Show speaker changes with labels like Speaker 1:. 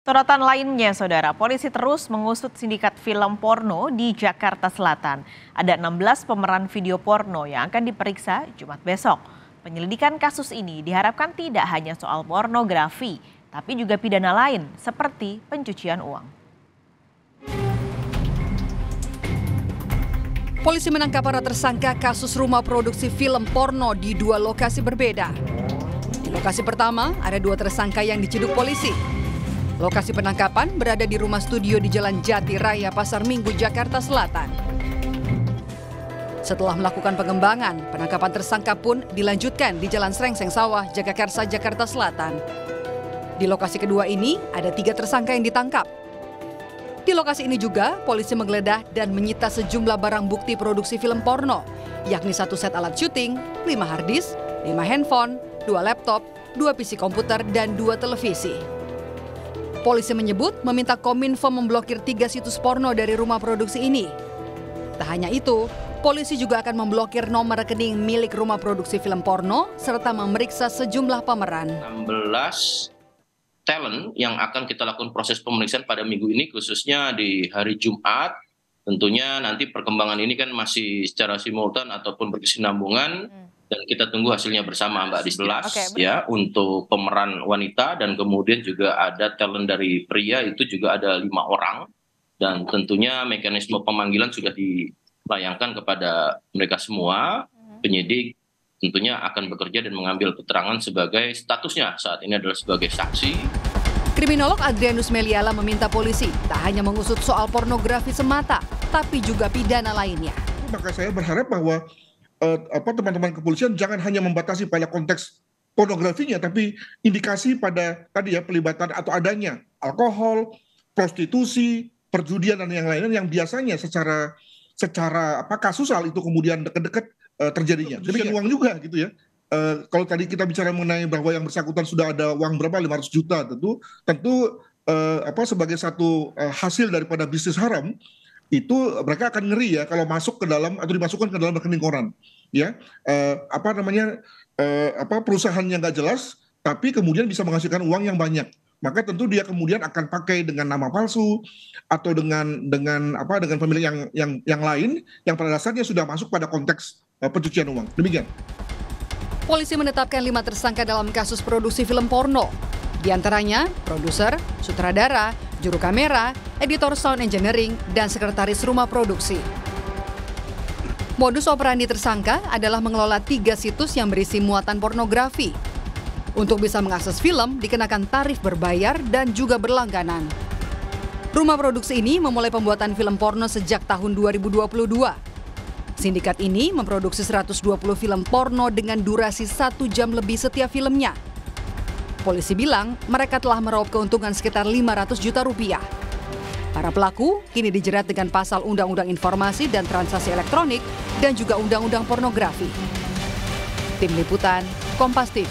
Speaker 1: Sorotan lainnya, Saudara, polisi terus mengusut sindikat film porno di Jakarta Selatan. Ada 16 pemeran video porno yang akan diperiksa Jumat besok. Penyelidikan kasus ini diharapkan tidak hanya soal pornografi, tapi juga pidana lain seperti pencucian uang.
Speaker 2: Polisi menangkap para tersangka kasus rumah produksi film porno di 2 lokasi berbeda. Di lokasi pertama, ada 2 tersangka yang diciduk polisi. Lokasi penangkapan berada di rumah studio di Jalan Jati Raya, Pasar Minggu, Jakarta Selatan. Setelah melakukan pengembangan, penangkapan tersangka pun dilanjutkan di Jalan Srengseng Sawah, Jagakarsa, Jakarta Selatan. Di lokasi kedua ini, ada 3 tersangka yang ditangkap. Di lokasi ini juga, polisi menggeledah dan menyita sejumlah barang bukti produksi film porno, yakni 1 set alat syuting, 5 harddisk, 5 handphone, 2 laptop, 2 PC komputer, dan 2 televisi. Polisi menyebut meminta Kominfo memblokir 3 situs porno dari rumah produksi ini. Tak hanya itu, polisi juga akan memblokir nomor rekening milik rumah produksi film porno serta memeriksa sejumlah pemeran.
Speaker 3: 16 talent yang akan kita lakukan proses pemeriksaan pada minggu ini, khususnya di hari Jumat. Tentunya nanti perkembangan ini kan masih secara simultan ataupun berkesinambungan. Dan kita tunggu hasilnya bersama, Mbak, di 11 ya untuk pemeran wanita, dan kemudian juga ada talent dari pria, itu juga ada 5 orang, dan tentunya mekanisme pemanggilan sudah dilayangkan kepada mereka semua. Penyidik tentunya akan bekerja dan mengambil keterangan sebagai statusnya saat ini adalah sebagai saksi.
Speaker 2: Kriminolog Adrianus Meliala meminta polisi tak hanya mengusut soal pornografi semata, tapi juga pidana lainnya.
Speaker 4: Maka saya berharap bahwa teman-teman kepolisian jangan hanya membatasi pada konteks pornografinya, tapi indikasi pada tadi ya pelibatan atau adanya alkohol, prostitusi, perjudian dan yang lainnya yang biasanya secara kasusal itu kemudian dekat-dekat terjadinya. Demikian uang juga gitu ya. Kalau tadi kita bicara mengenai bahwa yang bersangkutan sudah ada uang berapa 500 juta, tentu sebagai satu hasil daripada bisnis haram, itu mereka akan ngeri ya kalau masuk ke dalam atau dimasukkan ke dalam rekening koran, ya perusahaan yang nggak jelas tapi kemudian bisa menghasilkan uang yang banyak, maka tentu dia kemudian akan pakai dengan nama palsu atau dengan pemilik yang lain yang pada dasarnya sudah masuk pada konteks pencucian uang. Demikian.
Speaker 2: Polisi menetapkan 5 tersangka dalam kasus produksi film porno. Di antaranya produser, sutradara, juru kamera, editor sound engineering, dan sekretaris rumah produksi. Modus operandi tersangka adalah mengelola 3 situs yang berisi muatan pornografi. Untuk bisa mengakses film, dikenakan tarif berbayar dan juga berlangganan. Rumah produksi ini memulai pembuatan film porno sejak tahun 2022. Sindikat ini memproduksi 120 film porno dengan durasi 1 jam lebih setiap filmnya. Polisi bilang mereka telah meraup keuntungan sekitar 500 juta rupiah. Para pelaku kini dijerat dengan pasal Undang-Undang Informasi dan Transaksi Elektronik dan juga Undang-Undang Pornografi. Tim Liputan, Kompas TV.